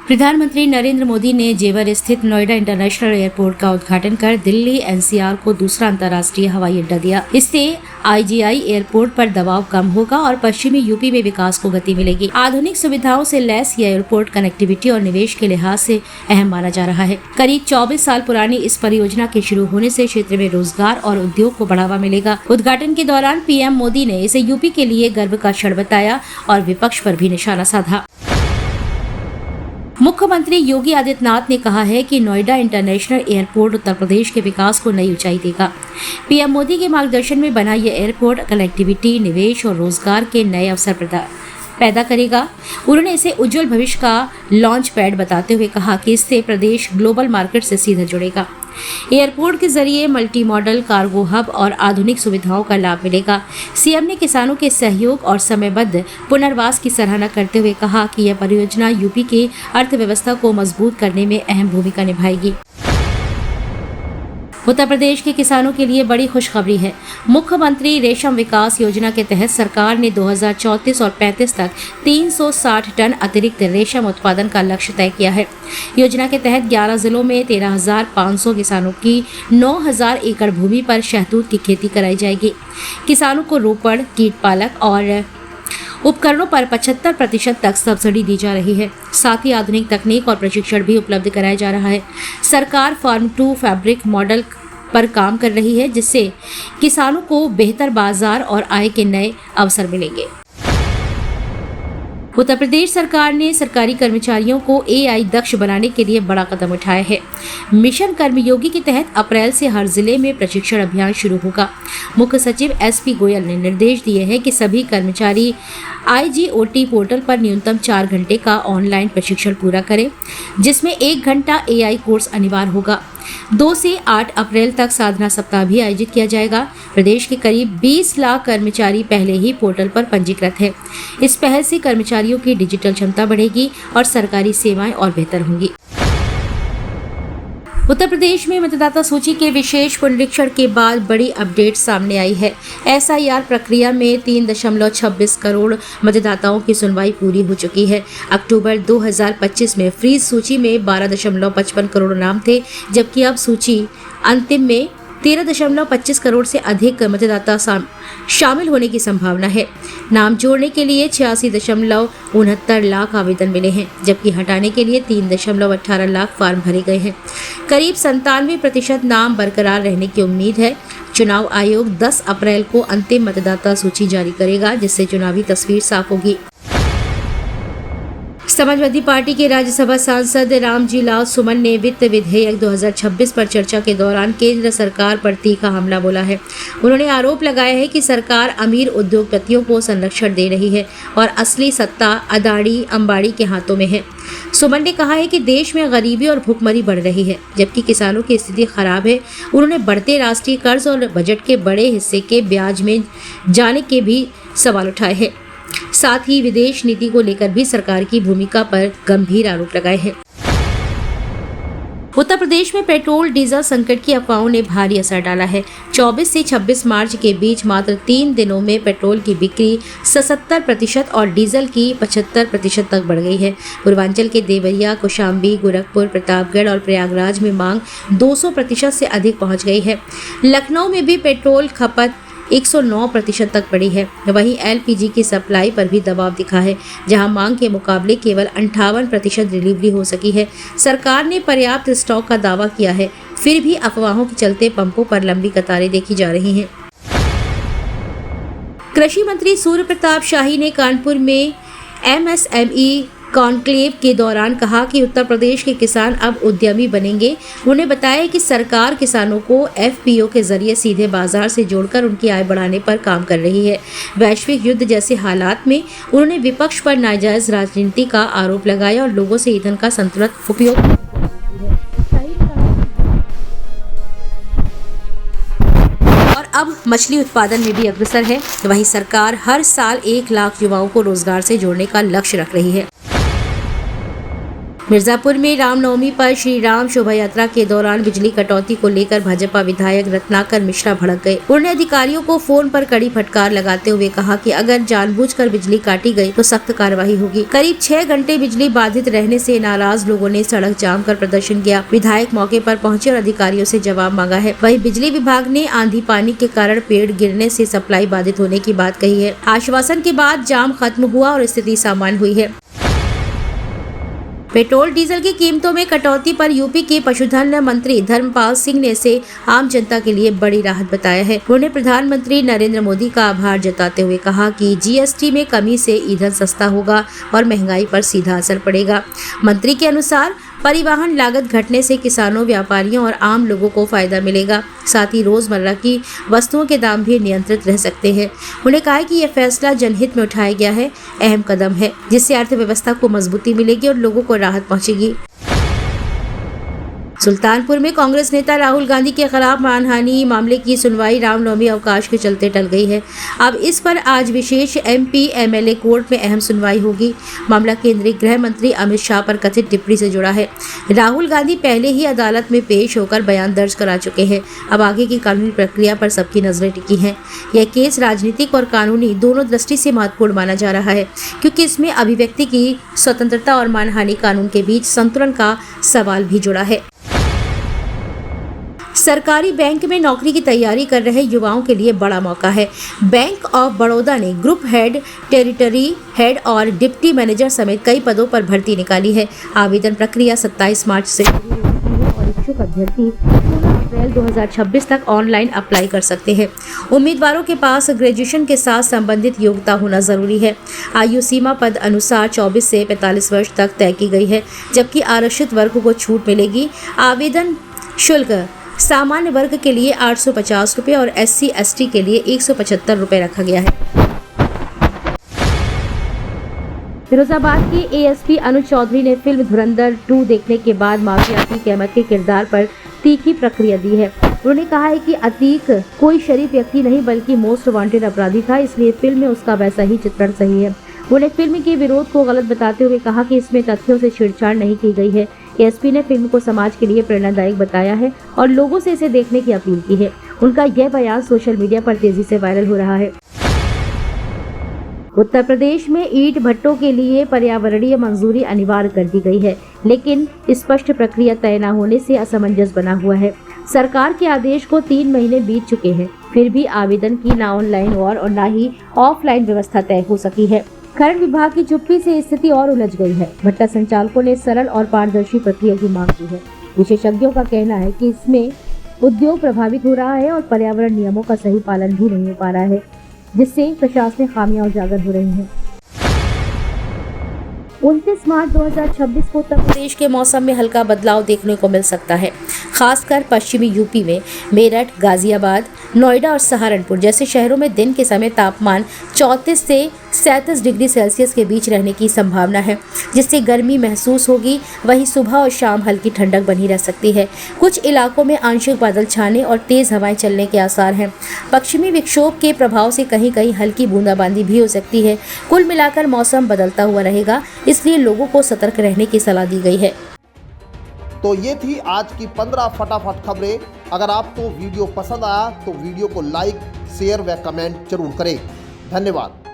प्रधानमंत्री नरेंद्र मोदी ने जेवर स्थित नोएडा इंटरनेशनल एयरपोर्ट का उद्घाटन कर दिल्ली एनसीआर को दूसरा अंतर्राष्ट्रीय हवाई अड्डा दिया। इससे आईजीआई एयरपोर्ट पर दबाव कम होगा और पश्चिमी यूपी में विकास को गति मिलेगी। आधुनिक सुविधाओं से लैस यह एयरपोर्ट कनेक्टिविटी और निवेश के लिहाज से अहम माना जा रहा है। करीब 24 साल पुरानी इस परियोजना के शुरू होने से क्षेत्र में रोजगार और उद्योग को बढ़ावा मिलेगा। उद्घाटन के दौरान पीएम मोदी ने इसे यूपी के लिए गर्व का क्षण बताया और विपक्ष पर भी निशाना साधा। मुख्यमंत्री योगी आदित्यनाथ ने कहा है कि नोएडा इंटरनेशनल एयरपोर्ट उत्तर प्रदेश के विकास को नई ऊंचाई देगा। पीएम मोदी के मार्गदर्शन में बना यह एयरपोर्ट कनेक्टिविटी, निवेश और रोजगार के नए अवसर पैदा करेगा। उन्होंने इसे उज्जवल भविष्य का लॉन्च पैड बताते हुए कहा कि इससे प्रदेश ग्लोबल मार्केट से सीधा जुड़ेगा। एयरपोर्ट के जरिए मल्टी मॉडल कार्गो हब और आधुनिक सुविधाओं का लाभ मिलेगा। सीएम ने किसानों के सहयोग और समयबद्ध पुनर्वास की सराहना करते हुए कहा कि यह परियोजना यूपी की अर्थव्यवस्था को मजबूत करने में अहम भूमिका निभाएगी। उत्तर प्रदेश के किसानों के लिए बड़ी खुशखबरी है। मुख्यमंत्री रेशम विकास योजना के तहत सरकार ने 2034 और 35 तक 360 टन अतिरिक्त रेशम उत्पादन का लक्ष्य तय किया है। योजना के तहत 11 जिलों में 13,500 किसानों की 9,000 एकड़ भूमि पर शहतूत की खेती कराई जाएगी। किसानों को रोपड़, कीट पालक और उपकरणों पर 75% तक सब्सिडी दी जा रही है। साथ ही आधुनिक तकनीक और प्रशिक्षण भी उपलब्ध कराया जा रहा है। सरकार फार्म टू फैब्रिक मॉडल पर काम कर रही है, जिससे किसानों को बेहतर बाजार और आय के नए अवसर मिलेंगे। उत्तर प्रदेश सरकार ने सरकारी कर्मचारियों को एआई दक्ष बनाने के लिए बड़ा कदम उठाया है। मिशन कर्मयोगी के तहत अप्रैल से हर जिले में प्रशिक्षण अभियान शुरू होगा। मुख्य सचिव एसपी गोयल ने निर्देश दिए हैं कि सभी कर्मचारी आईजीओटी पोर्टल पर न्यूनतम 4 घंटे का ऑनलाइन प्रशिक्षण पूरा करें, जिसमें 1 घंटा एआई कोर्स अनिवार्य होगा। 2 से 8 अप्रैल तक साधना सप्ताह भी आयोजित किया जाएगा। प्रदेश के करीब 20 लाख कर्मचारी पहले ही पोर्टल पर पंजीकृत हैं। इस पहल से कर्मचारियों की डिजिटल क्षमता बढ़ेगी और सरकारी सेवाएं और बेहतर होंगी। उत्तर प्रदेश में मतदाता सूची के विशेष पुनरीक्षण के बाद बड़ी अपडेट सामने आई है। एसआईआर प्रक्रिया में 3.26 करोड़ मतदाताओं की सुनवाई पूरी हो चुकी है। अक्टूबर 2025 में फ्रीज सूची में 12.55 करोड़ नाम थे, जबकि अब सूची अंतिम में 13.25 करोड़ से अधिक मतदाता शामिल होने की संभावना है। नाम जोड़ने के लिए 86.69 लाख आवेदन मिले हैं, जबकि हटाने के लिए 3.18 लाख फॉर्म भरे गए हैं। करीब 97% नाम बरकरार रहने की उम्मीद है। चुनाव आयोग 10 अप्रैल को अंतिम मतदाता सूची जारी करेगा, जिससे चुनावी तस्वीर साफ होगी। समाजवादी पार्टी के राज्यसभा सांसद रामजी लाल सुमन ने वित्त विधेयक 2026 पर चर्चा के दौरान केंद्र सरकार पर तीखा हमला बोला है। उन्होंने आरोप लगाया है कि सरकार अमीर उद्योगपतियों को संरक्षण दे रही है और असली सत्ता अदानी अंबानी के हाथों में है। सुमन ने कहा है कि देश में गरीबी और भुखमरी बढ़ रही है, जबकि किसानों की स्थिति खराब है। उन्होंने बढ़ते राष्ट्रीय कर्ज और बजट के बड़े हिस्से के ब्याज में जाने के भी सवाल उठाए हैं। साथ ही विदेश नीति को लेकर भी सरकार की भूमिका पर गंभीर आरोप लगाए हैं। उत्तर प्रदेश में पेट्रोल डीजल संकट की अफवाहों ने भारी असर डाला है। 24 से 26 मार्च के बीच मात्र 3 दिनों में पेट्रोल की बिक्री 77% और डीजल की 75% तक बढ़ गई है। पूर्वांचल के देवरिया, कौशाम्बी, गोरखपुर, प्रतापगढ़ और प्रयागराज में मांग 200% से अधिक पहुंच गई है। लखनऊ में भी पेट्रोल खपत 109% तक बढ़ी है। वहीं एलपीजी की सप्लाई पर भी दबाव दिखा है, जहां मांग के मुकाबले केवल 58% डिलीवरी हो सकी है। सरकार ने पर्याप्त स्टॉक का दावा किया है, फिर भी अफवाहों के चलते पंपों पर लंबी कतारें देखी जा रही हैं। कृषि मंत्री सूर्य प्रताप शाही ने कानपुर में एमएसएमई कॉन्क्लेव के दौरान कहा कि उत्तर प्रदेश के किसान अब उद्यमी बनेंगे। उन्होंने बताया कि सरकार किसानों को एफपीओ के जरिए सीधे बाजार से जोड़कर उनकी आय बढ़ाने पर काम कर रही है। वैश्विक युद्ध जैसे हालात में उन्होंने विपक्ष पर नाजायज राजनीति का आरोप लगाया और लोगों से ईंधन का संतुलित उपयोग और अब मछली उत्पादन में भी अग्रसर है। वहीं सरकार हर साल 1 लाख युवाओं को रोजगार से जोड़ने का लक्ष्य रख रही है। मिर्जापुर में रामनवमी पर श्री राम शोभा यात्रा के दौरान बिजली कटौती को लेकर भाजपा विधायक रत्नाकर मिश्रा भड़क गए। उन्होंने अधिकारियों को फोन पर कड़ी फटकार लगाते हुए कहा कि अगर जानबूझकर बिजली काटी गई तो सख्त कार्रवाई होगी। करीब 6 घंटे बिजली बाधित रहने से नाराज लोगों ने सड़क जाम कर प्रदर्शन किया। विधायक मौके पर पहुंचे और अधिकारियों से जवाब मांगा है। वहीं बिजली विभाग ने आंधी पानी के कारण पेड़ गिरने से सप्लाई बाधित होने की बात कही है। आश्वासन के बाद जाम खत्म हुआ और स्थिति सामान्य हुई है। पेट्रोल डीजल की कीमतों में कटौती पर यूपी के पशुधन मंत्री धर्मपाल सिंह ने इसे आम जनता के लिए बड़ी राहत बताया है। उन्होंने प्रधानमंत्री नरेंद्र मोदी का आभार जताते हुए कहा कि जीएसटी में कमी से ईंधन सस्ता होगा और महंगाई पर सीधा असर पड़ेगा। मंत्री के अनुसार परिवहन लागत घटने से किसानों, व्यापारियों और आम लोगों को फायदा मिलेगा। साथ ही रोजमर्रा की वस्तुओं के दाम भी नियंत्रित रह सकते हैं। उन्होंने कहा कि यह फैसला जनहित में उठाया गया है, अहम कदम है जिससे अर्थव्यवस्था को मजबूती मिलेगी और लोगों को राहत पहुंचेगी। सुल्तानपुर में कांग्रेस नेता राहुल गांधी के खिलाफ मानहानि मामले की सुनवाई रामनवमी अवकाश के चलते टल गई है। अब इस पर आज विशेष एमपी एमएलए कोर्ट में अहम सुनवाई होगी। मामला केंद्रीय गृह मंत्री अमित शाह पर कथित टिप्पणी से जुड़ा है। राहुल गांधी पहले ही अदालत में पेश होकर बयान दर्ज करा चुके हैं। अब आगे की कानूनी प्रक्रिया पर सबकी नजरें टिकी हैं। यह केस राजनीतिक और कानूनी दोनों दृष्टि से महत्वपूर्ण माना जा रहा है, क्योंकि इसमें अभिव्यक्ति की स्वतंत्रता और मानहानि कानून के बीच संतुलन का सवाल भी जुड़ा है। सरकारी बैंक में नौकरी की तैयारी कर रहे युवाओं के लिए बड़ा मौका है। बैंक ऑफ बड़ौदा ने ग्रुप हेड, टेरिटरी हेड और डिप्टी मैनेजर समेत कई पदों पर भर्ती निकाली है। आवेदन प्रक्रिया 27 मार्च से शुरू हो रही है और इच्छुक अभ्यर्थी 16 अप्रैल 2026 तक ऑनलाइन अप्लाई कर सकते हैं। उम्मीदवारों के पास ग्रेजुएशन के साथ संबंधित योग्यता होना जरूरी है। आयु सीमा पद अनुसार 24 से 45 वर्ष तक तय की गई है, जबकि आरक्षित वर्ग को छूट मिलेगी। आवेदन शुल्क सामान्य वर्ग के लिए 850 रुपये और SC ST के लिए 175 रुपये रखा गया है। फिरोजाबाद के ASP अनुज चौधरी ने फिल्म धुरंधर 2 देखने के बाद माफिया अतीक अहमद के किरदार पर तीखी प्रतिक्रिया दी है। उन्होंने कहा है कि अतीक कोई शरीफ व्यक्ति नहीं बल्कि मोस्ट वांटेड अपराधी था, इसलिए फिल्म में उसका वैसा ही चित्रण सही है। उन्होंने फिल्म के विरोध को गलत बताते हुए कहा कि इसमें तथ्यों से छेड़छाड़ नहीं की गई है। ASP ने फिल्म को समाज के लिए प्रेरणादायक बताया है और लोगों से इसे देखने की अपील की है। उनका यह बयान सोशल मीडिया पर तेजी से वायरल हो रहा है। उत्तर प्रदेश में ईंट भट्टों के लिए पर्यावरणीय मंजूरी अनिवार्य कर दी गई है, लेकिन स्पष्ट प्रक्रिया तय न होने से असमंजस बना हुआ है। सरकार के आदेश को 3 महीने बीत चुके हैं, फिर भी आवेदन की न ऑनलाइन और न ही ऑफलाइन व्यवस्था तय हो सकी है। खनन विभाग की चुप्पी से स्थिति और उलझ गई है। भट्टा संचालकों ने सरल और पारदर्शी प्रक्रिया की मांग की है। विशेषज्ञों का कहना है कि इसमें उद्योग प्रभावित हो रहा है और पर्यावरण नियमों का सही पालन भी नहीं हो पा रहा है, जिससे प्रशासनिक खामियां उजागर हो रही हैं। 29 मार्च 2026 को उत्तर प्रदेश के मौसम में हल्का बदलाव देखने को मिल सकता है, खासकर पश्चिमी यूपी में मेरठ, गाजियाबाद, नोएडा और सहारनपुर जैसे शहरों में दिन के समय तापमान 34 से 37 डिग्री सेल्सियस के बीच रहने की संभावना है, जिससे गर्मी महसूस होगी। वहीं सुबह और शाम हल्की ठंडक बनी रह सकती है। कुछ इलाकों में आंशिक बादल छाने और तेज हवाएं चलने के आसार हैं। पश्चिमी विक्षोभ के प्रभाव से कहीं कहीं हल्की बूंदाबांदी भी हो सकती है। कुल मिलाकर मौसम बदलता हुआ रहेगा, इसलिए लोगों को सतर्क रहने की सलाह दी गई है। तो ये थी आज की 15 फटाफट खबरें। अगर आपको वीडियो पसंद आया तो वीडियो को लाइक, शेयर व कमेंट जरूर करें। धन्यवाद।